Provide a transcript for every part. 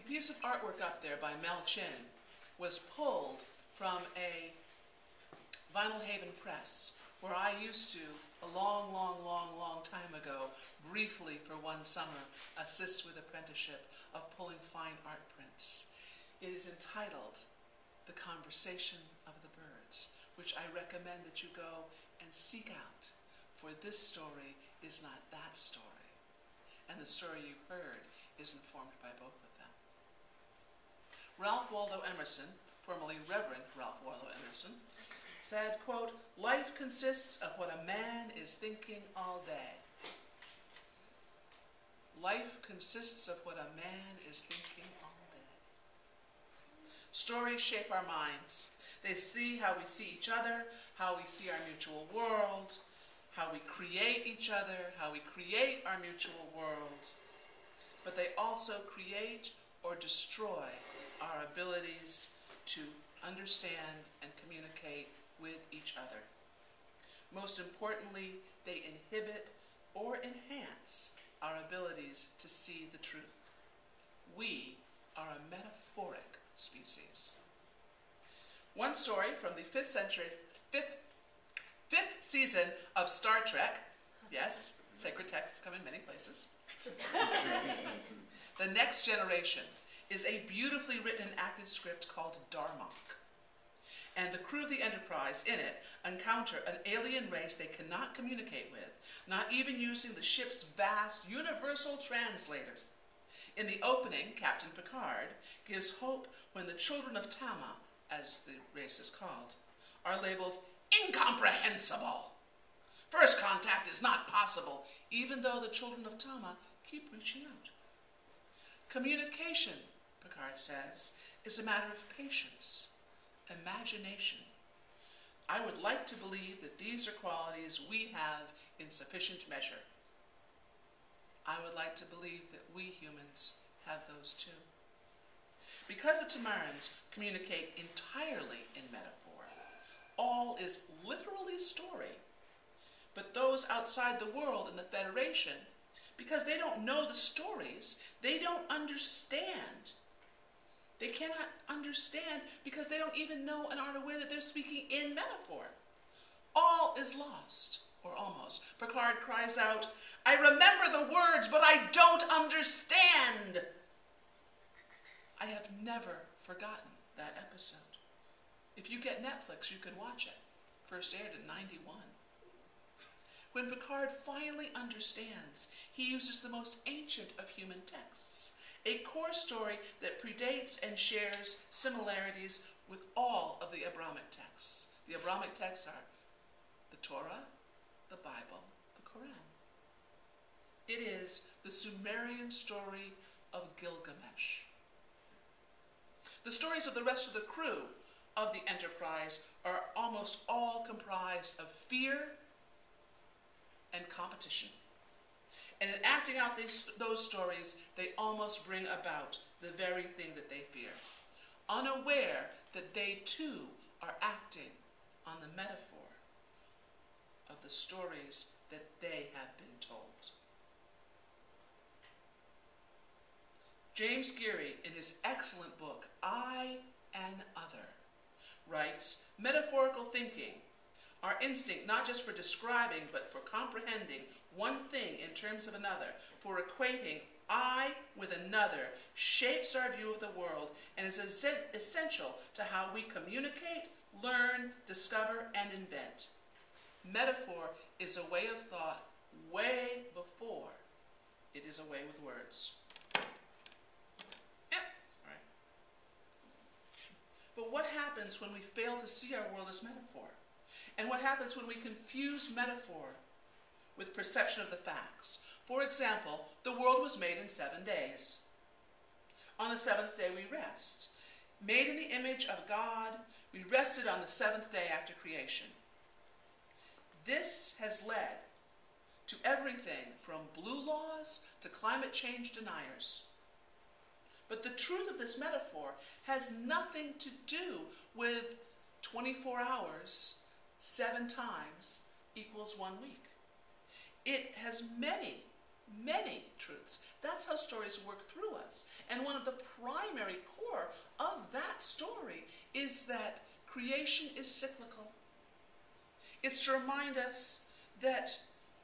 piece of artwork up there by Mel Chin was pulled from a Vinyl Haven press where I used to, a long time ago, briefly for one summer, assist with apprenticeship of pulling fine art prints. It is entitled The Conversation of the Birds, which I recommend that you go and seek out, for this story is not that story, and the story you heard is informed by both of them. Ralph Waldo Emerson, formerly Reverend Ralph Waldo Emerson, said, quote, "Life consists of what a man is thinking all day." Life consists of what a man is thinking all day. Stories shape our minds. They see how we see each other, how we see our mutual world, how we create each other, how we create our mutual world. But they also create or destroy our abilities to understand and communicate with each other. Most importantly, they inhibit or enhance our abilities to see the truth. We are a metaphoric species. One story from the fifth season of Star Trek, yes, sacred texts come in many places. The Next Generation is a beautifully written and acted script called Darmok. And the crew of the Enterprise in it encounter an alien race they cannot communicate with, not even using the ship's vast universal translator. In the opening, Captain Picard gives hope when the children of Tama, as the race is called, are labeled incomprehensible. First contact is not possible, even though the children of Tama keep reaching out. Communication, Picard says, is a matter of patience, imagination. I would like to believe that these are qualities we have in sufficient measure. I would like to believe that we humans have those too. Because the Tamarans communicate entirely in metaphor, all is literally story. But those outside the world in the Federation, because they don't know the stories, they don't understand. They cannot understand because they don't even know and aren't aware that they're speaking in metaphor. All is lost, or almost. Picard cries out, "I remember the words, but I don't understand." I have never forgotten that episode. If you get Netflix, you can watch it. First aired in 91. When Picard finally understands, he uses the most ancient of human texts, a core story that predates and shares similarities with all of the Abrahamic texts. The Abrahamic texts are the Torah, the Bible, the Quran. It is the Sumerian story of Gilgamesh. The stories of the rest of the crew of the Enterprise are almost all comprised of fear and competition. And in acting out those stories, they almost bring about the very thing that they fear, unaware that they too are acting on the metaphor of the stories that they have been told. James Geary, in his excellent book, I and Other, writes, "Metaphorical thinking, our instinct not just for describing, but for comprehending one thing in terms of another, for equating I with another, shapes our view of the world and is essential to how we communicate, learn, discover, and invent. Metaphor is a way of thought way before it is a way with words." Sorry. But what happens when we fail to see our world as metaphor? And what happens when we confuse metaphor with perception of the facts? For example, the world was made in 7 days. On the seventh day we rest. Made in the image of God, we rested on the seventh day after creation. This has led to everything from blue laws to climate change deniers. But the truth of this metaphor has nothing to do with 24 hours, 7 times equals 1 week. It has many truths. That's how stories work through us. And one of the primary core of that story is that creation is cyclical. It's to remind us that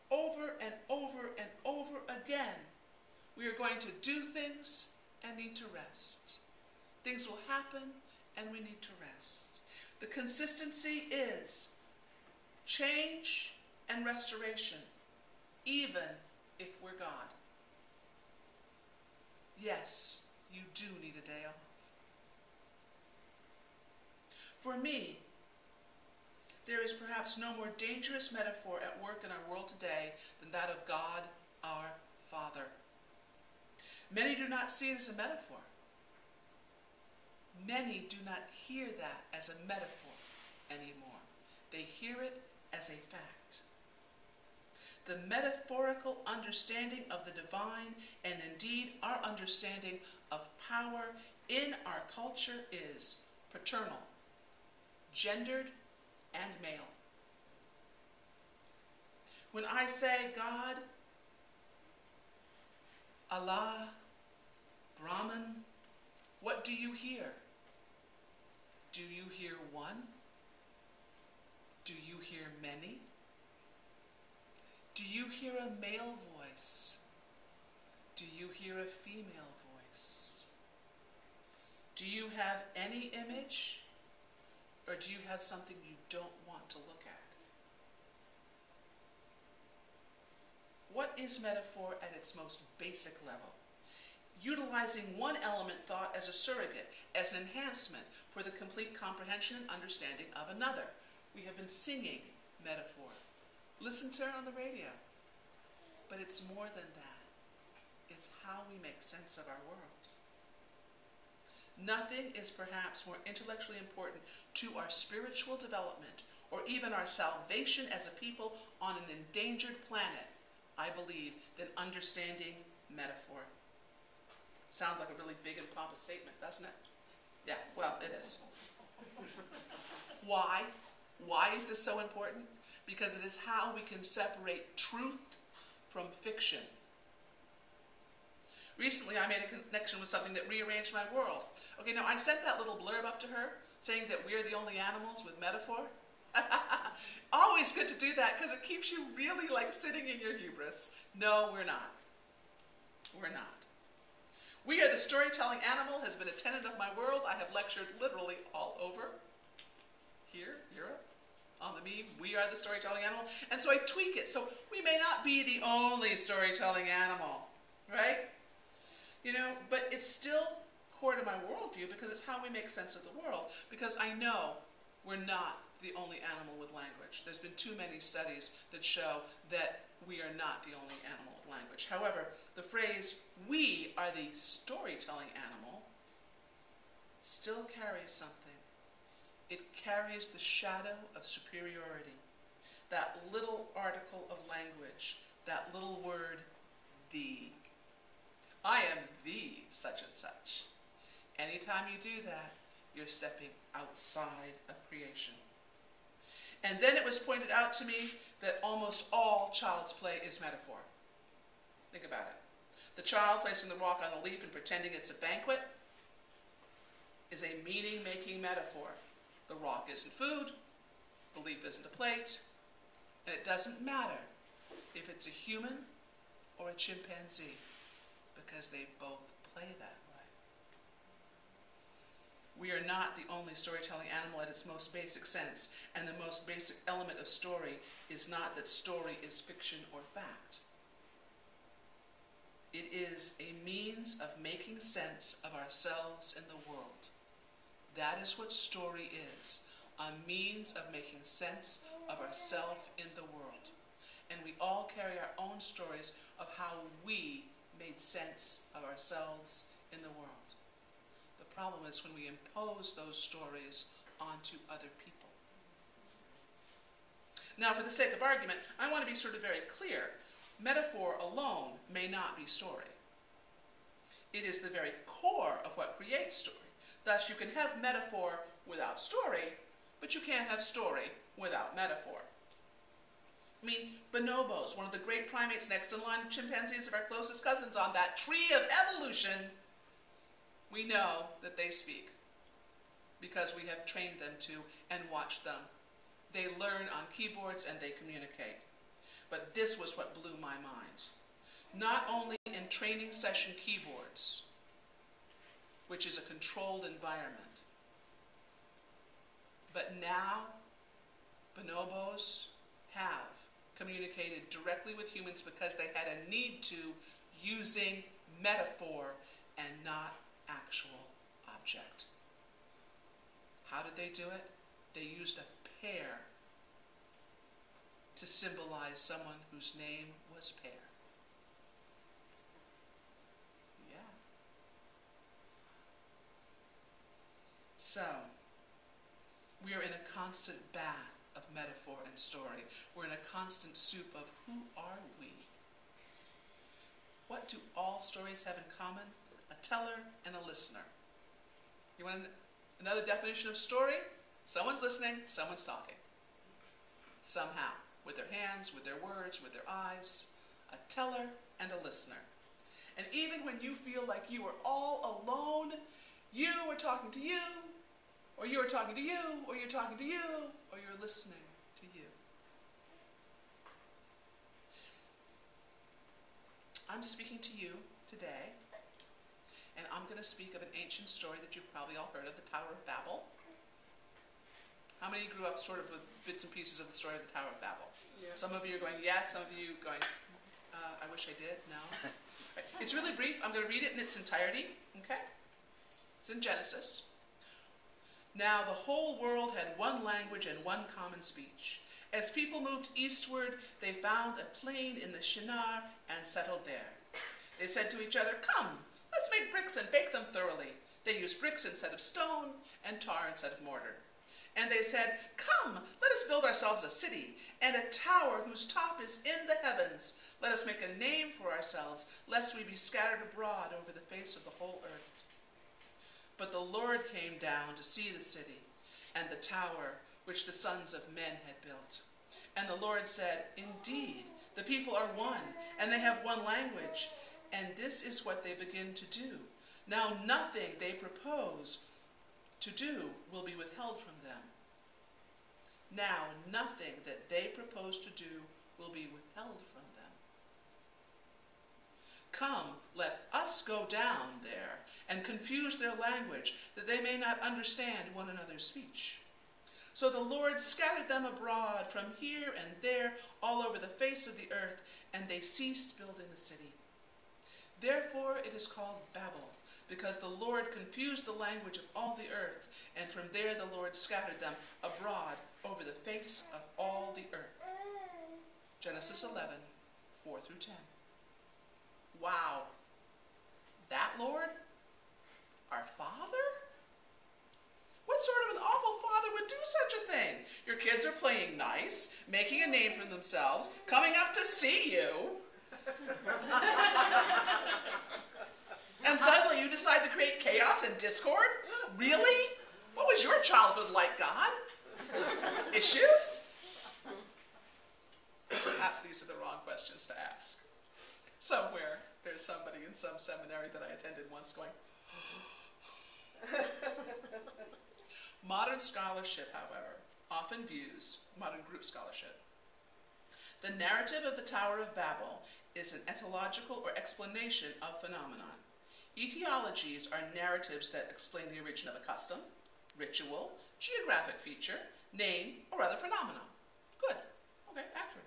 over and over and over again, we are going to do things and need to rest. Things will happen and we need to rest. The consistency is change and restoration, even if we're God. Yes, you do need a day off. For me, there is perhaps no more dangerous metaphor at work in our world today than that of God our Father. Many do not see it as a metaphor. Many do not hear that as a metaphor anymore. They hear it as a fact. The metaphorical understanding of the divine, and indeed our understanding of power in our culture, is paternal, gendered, and male. When I say God, Allah, Brahman, what do you hear? Do you hear one? Do you hear many? Do you hear a male voice? Do you hear a female voice? Do you have any image? Or do you have something you don't want to look at? What is metaphor at its most basic level? Utilizing one element thought as a surrogate, as an enhancement for the complete comprehension and understanding of another. We have been singing metaphor. Listen to it on the radio. But it's more than that. It's how we make sense of our world. Nothing is perhaps more intellectually important to our spiritual development or even our salvation as a people on an endangered planet, I believe, than understanding metaphor. Sounds like a really big and pompous statement, doesn't it? Yeah, well, it is. Why? Why is this so important? Because it is how we can separate truth from fiction. Recently, I made a connection with something that rearranged my world. Okay, now I sent that little blurb up to her saying that we're the only animals with metaphor. Always good to do that because it keeps you really like sitting in your hubris. No, we're not. We're not. We are the storytelling animal has been a tenet of my world. I have lectured literally all over. Here, Europe, on the meme, we are the storytelling animal. And so I tweak it. So we may not be the only storytelling animal, right? You know, but it's still core to my worldview because it's how we make sense of the world. Because I know we're not the only animal with language. There's been too many studies that show that we are not the only animal with language. However, the phrase, we are the storytelling animal, still carries something. It carries the shadow of superiority. That little article of language, that little word, the. I am the such and such. Anytime you do that, you're stepping outside of creation. And then it was pointed out to me that almost all child's play is metaphor. Think about it. The child placing the rock on the leaf and pretending it's a banquet is a meaning-making metaphor. The rock isn't food, the leaf isn't a plate, and it doesn't matter if it's a human or a chimpanzee, because they both play that way. We are not the only storytelling animal at its most basic sense, and the most basic element of story is not that story is fiction or fact. It is a means of making sense of ourselves in the world. That is what story is, a means of making sense of ourselves in the world. And we all carry our own stories of how we made sense of ourselves in the world. The problem is when we impose those stories onto other people. Now, for the sake of argument, I want to be sort of very clear. Metaphor alone may not be story. It is the very core of what creates story. Thus, you can have metaphor without story, but you can't have story without metaphor. I mean, bonobos, one of the great primates next in line, chimpanzees are our closest cousins on that tree of evolution. We know that they speak because we have trained them to and watched them. They learn on keyboards and they communicate. But this was what blew my mind. Not only in training session keyboards, which is a controlled environment, but now bonobos have communicated directly with humans because they had a need to, using metaphor and not actual object. How did they do it? They used a pear to symbolize someone whose name was Pear. Yeah. So, we are in a constant bath of metaphor and story. We're in a constant soup of who are we? What do all stories have in common? A teller and a listener. You want another definition of story? Someone's listening, someone's talking. Somehow, with their hands, with their words, with their eyes. A teller and a listener. And even when you feel like you are all alone, you are talking to you, or you are talking to you, or you're talking to you, or you're listening to you. I'm speaking to you today, and I'm going to speak of an ancient story that you've probably all heard of, the Tower of Babel. How many grew up sort of with bits and pieces of the story of the Tower of Babel? Yeah. Some of you are going, yes, some of you going, I wish I did, no. Right. It's really brief. I'm going to read it in its entirety, okay? It's in Genesis. Now the whole world had one language and one common speech. As people moved eastward, they found a plain in the Shinar and settled there. They said to each other, come, let's make bricks and bake them thoroughly. They used bricks instead of stone and tar instead of mortar. And they said, come, let us build ourselves a city and a tower whose top is in the heavens. Let us make a name for ourselves, lest we be scattered abroad over the face of the whole earth. But the Lord came down to see the city and the tower which the sons of men had built. And the Lord said, indeed, the people are one, and they have one language, and this is what they begin to do. Now nothing they propose to do will be withheld from them. Now nothing that they propose to do will be withheld from them. Come, let us go down there and confuse their language, that they may not understand one another's speech. So the Lord scattered them abroad from here and there all over the face of the earth, and they ceased building the city. Therefore it is called Babel, because the Lord confused the language of all the earth, and from there the Lord scattered them abroad over the face of all the earth. Genesis 11, 4 through 10. Wow. That Lord? Our Father? What sort of an awful father would do such a thing? Your kids are playing nice, making a name for themselves, coming up to see you. And suddenly you decide to create chaos and discord? Really? What was your childhood like, God? Issues? Perhaps these are the wrong questions to ask. Somewhere there's somebody in some seminary that I attended once going, Modern scholarship, however, often views, modern group scholarship, the narrative of the Tower of Babel is an etymological or explanation of phenomenon. Etiologies are narratives that explain the origin of a custom, ritual, geographic feature, name, or other phenomenon. Good. Okay, accurate.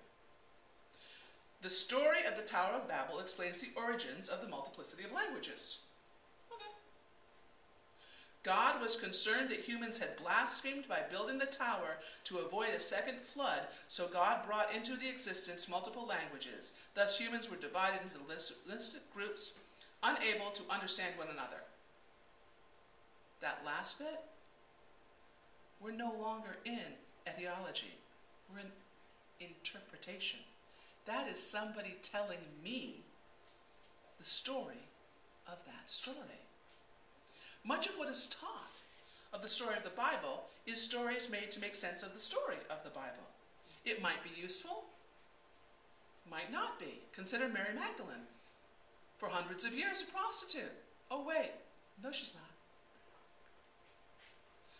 The story of the Tower of Babel explains the origins of the multiplicity of languages. Okay. God was concerned that humans had blasphemed by building the tower to avoid a second flood, so God brought into the existence multiple languages. Thus humans were divided into linguistic groups, unable to understand one another. That last bit, we're no longer in etiology. We're in interpretation. That is somebody telling me the story of that story. Much of what is taught of the story of the Bible is stories made to make sense of the story of the Bible. It might be useful, might not be. Consider Mary Magdalene. For hundreds of years, a prostitute. Oh wait, No, she's not.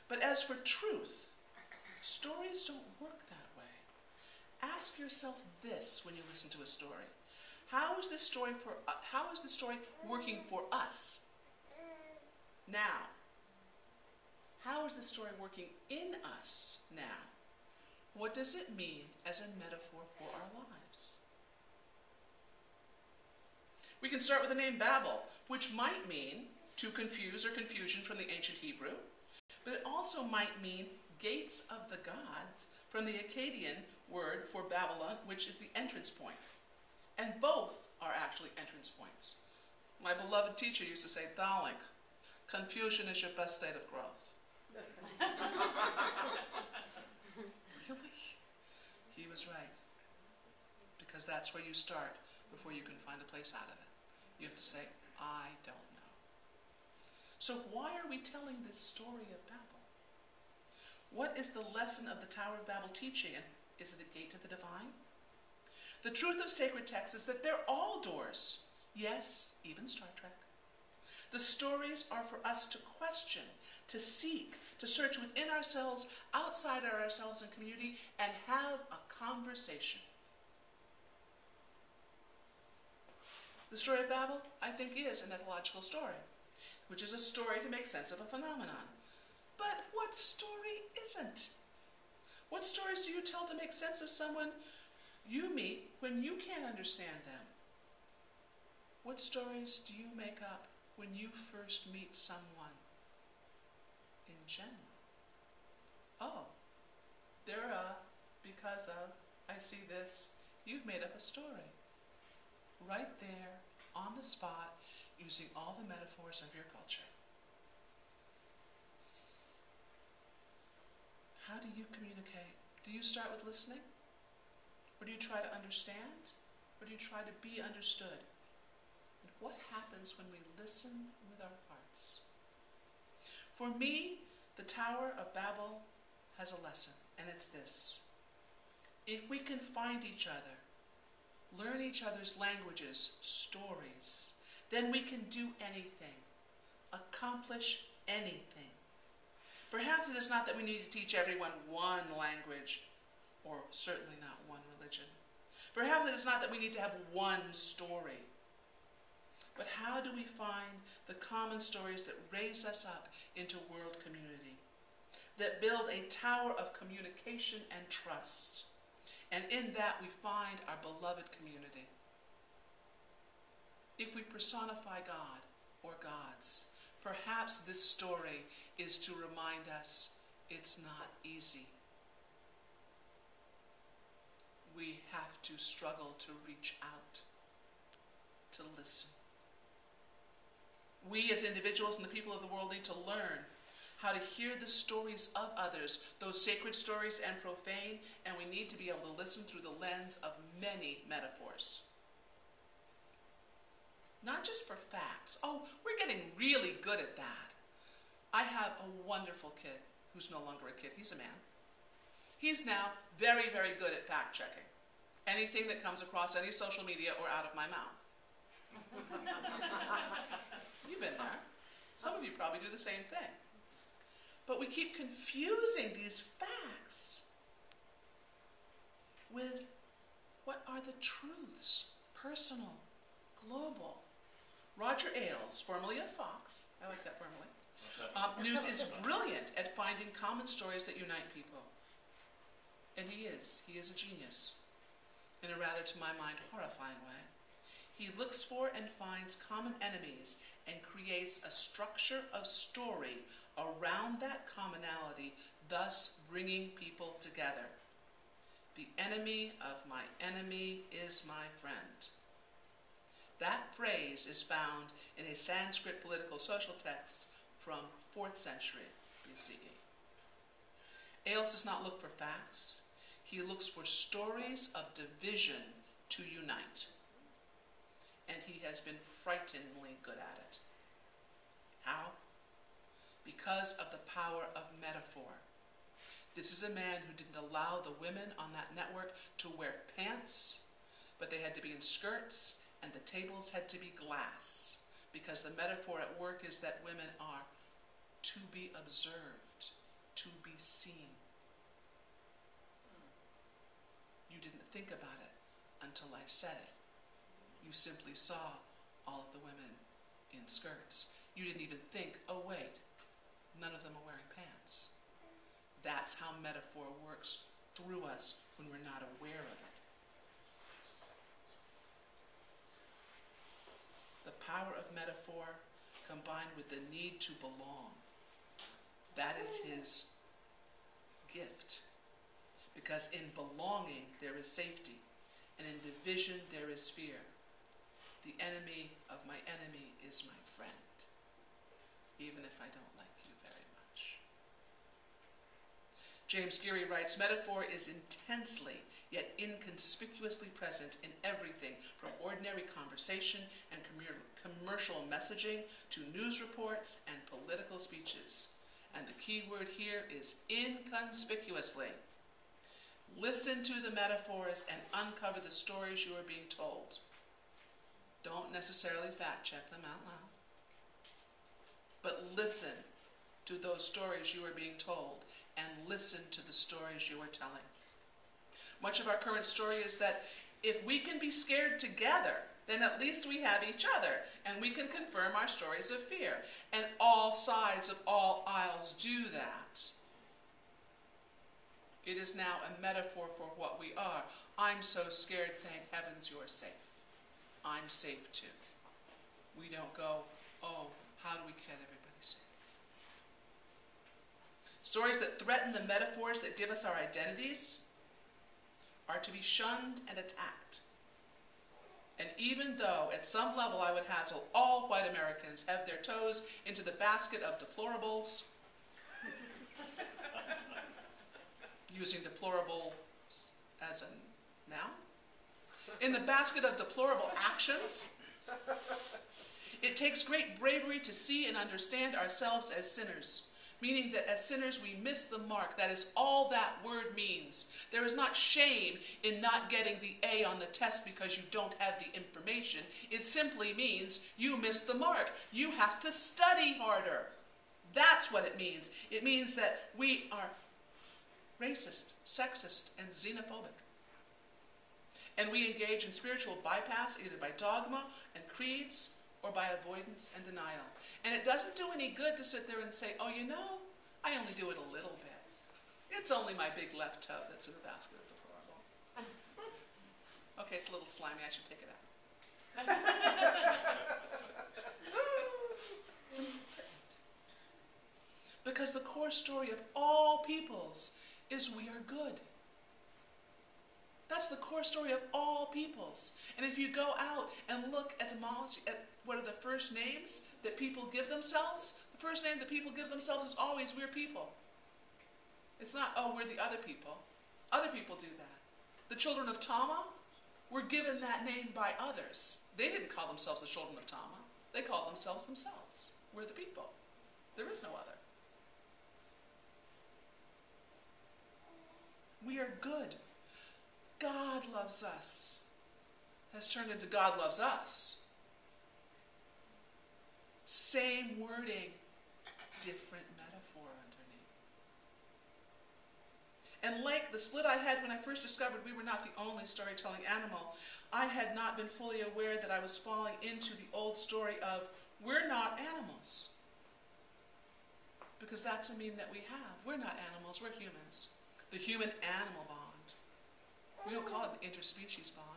But as for truth, stories don't work that way. Ask yourself this when you listen to a story. How is this story working for us now? How is this story working in us now? What does it mean as a metaphor for our lives? We can start with the name Babel, which might mean to confuse or confusion from the ancient Hebrew, but it also might mean gates of the gods from the Akkadian word for Babylon, which is the entrance point. And both are actually entrance points. My beloved teacher used to say, Dalek, confusion is your best state of growth. Really? He was right. Because that's where you start before you can find a place out of it. You have to say, I don't know. So why are we telling this story of Babel? What is the lesson of the Tower of Babel teaching? And is it a gate to the divine? The truth of sacred texts is that they're all doors. Yes, even Star Trek. The stories are for us to question, to seek, to search within ourselves, outside ourselves in community, and have a conversation. The story of Babel, I think, is an etymological story, which is a story to make sense of a phenomenon. But what story isn't? What stories do you tell to make sense of someone you meet when you can't understand them? What stories do you make up when you first meet someone in general? Oh, because of, I see this, you've made up a story. Right there, on the spot, using all the metaphors of your culture. How do you communicate? Do you start with listening? Or do you try to understand? Or do you try to be understood? And what happens when we listen with our hearts? For me, the Tower of Babel has a lesson, and it's this. If we can find each other, learn each other's languages, stories, then we can do anything, accomplish anything. Perhaps it is not that we need to teach everyone one language, or certainly not one religion. Perhaps it is not that we need to have one story. But how do we find the common stories that raise us up into world community, that build a tower of communication and trust? And in that we find our beloved community. If we personify God or gods, perhaps this story is to remind us it's not easy. We have to struggle to reach out, to listen. We as individuals and the people of the world need to learn how to hear the stories of others, those sacred stories and profane, and we need to be able to listen through the lens of many metaphors. Not just for facts. Oh, we're getting really good at that. I have a wonderful kid who's no longer a kid. He's a man. He's now very, very good at fact-checking anything that comes across any social media or out of my mouth. You've been there. Some of you probably do the same thing. But we keep confusing these facts with what are the truths, personal, global. Roger Ailes, formerly of Fox, I like that formerly, News is brilliant at finding common stories that unite people. And he is a genius, in a rather, to my mind, horrifying way. He looks for and finds common enemies and creates a structure of story around that commonality, thus bringing people together. The enemy of my enemy is my friend. That phrase is found in a Sanskrit political social text from 4th century BCE. Ailes does not look for facts. He looks for stories of division to unite. And he has been frighteningly good at it. How? Because of the power of metaphor. This is a man who didn't allow the women on that network to wear pants, but they had to be in skirts, and the tables had to be glass. because the metaphor at work is that women are to be observed, to be seen. You didn't think about it until I said it. You simply saw all of the women in skirts. You didn't even think, oh wait, none of them are wearing pants. That's how metaphor works through us when we're not aware of it. The power of metaphor combined with the need to belong. That is his gift. Because in belonging there is safety, and in division there is fear. The enemy of my enemy is my friend, even if I don't like you very much. James Geary writes, metaphor is intensely yet inconspicuously present in everything from ordinary conversation and commercial messaging to news reports and political speeches. And the key word here is inconspicuously. Listen to the metaphors and uncover the stories you are being told. Don't necessarily fact check them out loud, but listen to those stories you are being told and listen to the stories you are telling. Much of our current story is that if we can be scared together, then at least we have each other, and we can confirm our stories of fear. And all sides of all aisles do that. It is now a metaphor for what we are. I'm so scared, thank heavens you're safe. I'm safe too. We don't go, oh, how do we get everybody safe? Stories that threaten the metaphors that give us our identities are to be shunned and attacked. And even though at some level I would hazard all white Americans have their toes into the basket of deplorables, using deplorable as a noun, in the basket of deplorable actions, it takes great bravery to see and understand ourselves as sinners. Meaning that as sinners we miss the mark. That is all that word means. There is not shame in not getting the A on the test because you don't have the information. It simply means you missed the mark. You have to study harder. That's what it means. It means that we are racist, sexist, and xenophobic. And we engage in spiritual bypass either by dogma and creeds or by avoidance and denial. And it doesn't do any good to sit there and say, oh, you know, I only do it a little bit. It's only my big left toe that's in the basket of deplorable. Okay, it's a little slimy. I should take it out. It's important. Because the core story of all peoples is we are good. That's the core story of all peoples. And if you go out and look etymology, at what are the first names that people give themselves, the first name that people give themselves is always we're people. It's not, oh, we're the other people. Other people do that. The children of Tama were given that name by others. They didn't call themselves the children of Tama. They called themselves themselves. We're the people. There is no other. We are good. God loves us has turned into God loves us. Same wording, different metaphor underneath. And like the split I had when I first discovered we were not the only storytelling animal, I had not been fully aware that I was falling into the old story of we're not animals. Because that's a meme that we have. We're not animals, we're humans. The human-animal bond. We don't call it an interspecies bond.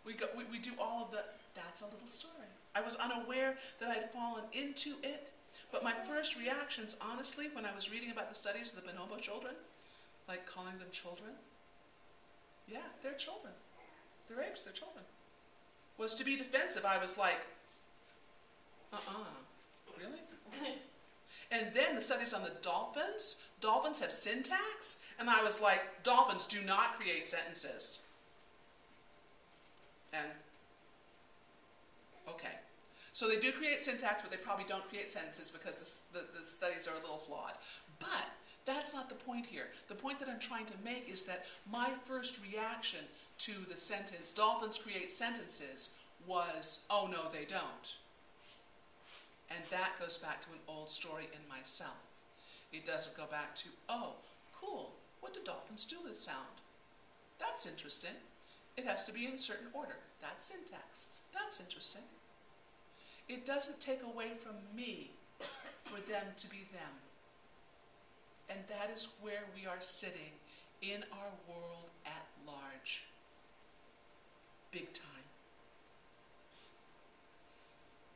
We do all of the, that's a little story. I was unaware that I'd fallen into it, but my first reactions, honestly, when I was reading about the studies of the bonobo children, like calling them children, yeah, they're children. They're apes, they're children, was to be defensive. I was like, really? And then the studies on the dolphins have syntax, and I was like, dolphins do not create sentences. And, okay. So they do create syntax, but they probably don't create sentences because the studies are a little flawed. But that's not the point here. The point that I'm trying to make is that my first reaction to the sentence, dolphins create sentences, was, oh no, they don't. And that goes back to an old story in myself. It doesn't go back to, oh, cool, what do dolphins do with sound? That's interesting. It has to be in a certain order. That's syntax. That's interesting. It doesn't take away from me for them to be them. And that is where we are sitting in our world at large. Big time.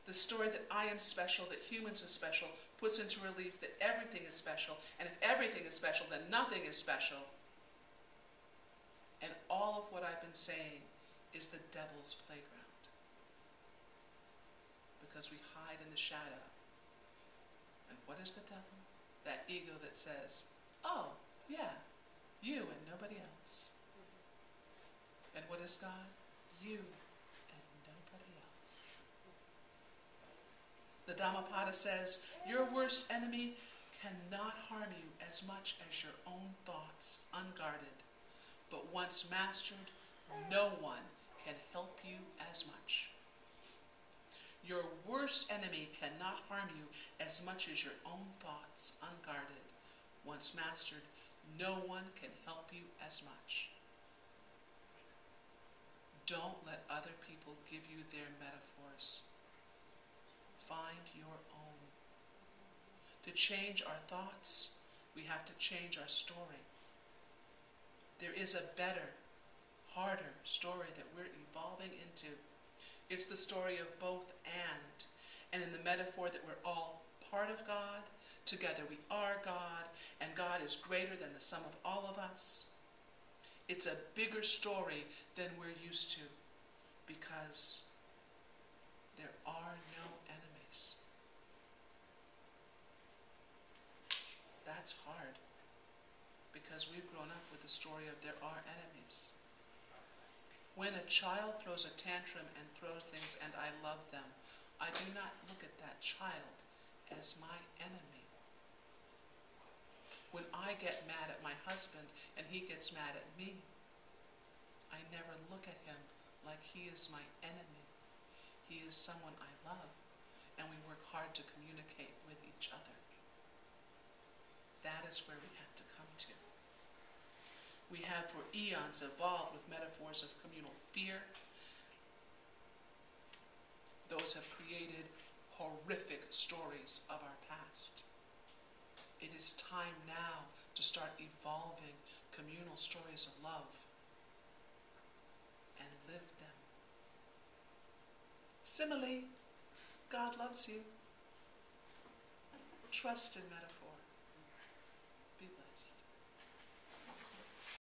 The story that I am special, that humans are special, puts into relief that everything is special, and if everything is special, then nothing is special. And all of what I've been saying is the devil's playground. Because we hide in the shadow. And what is the devil? That ego that says, oh, yeah, you and nobody else. And what is God? You and nobody else. The Dhammapada says, your worst enemy cannot harm you as much as your own thoughts, unguarded. But once mastered, no one can help you as much. Your worst enemy cannot harm you as much as your own thoughts, unguarded. Once mastered, no one can help you as much. Don't let other people give you their metaphors. Find your own. To change our thoughts, we have to change our story. There is a better, harder story that we're evolving into. It's the story of both and in the metaphor that we're all part of God, together we are God, and God is greater than the sum of all of us. It's a bigger story than we're used to, because there are no enemies. That's hard, because we've grown up with the story of there are enemies. When a child throws a tantrum and throws things and I love them, I do not look at that child as my enemy. When I get mad at my husband and he gets mad at me, I never look at him like he is my enemy. He is someone I love, and we work hard to communicate with each other. That is where we have to come to. We have for eons evolved with metaphors of communal fear. Those have created horrific stories of our past. It is time now to start evolving communal stories of love and live them. Simile, God loves you. Trust in metaphor.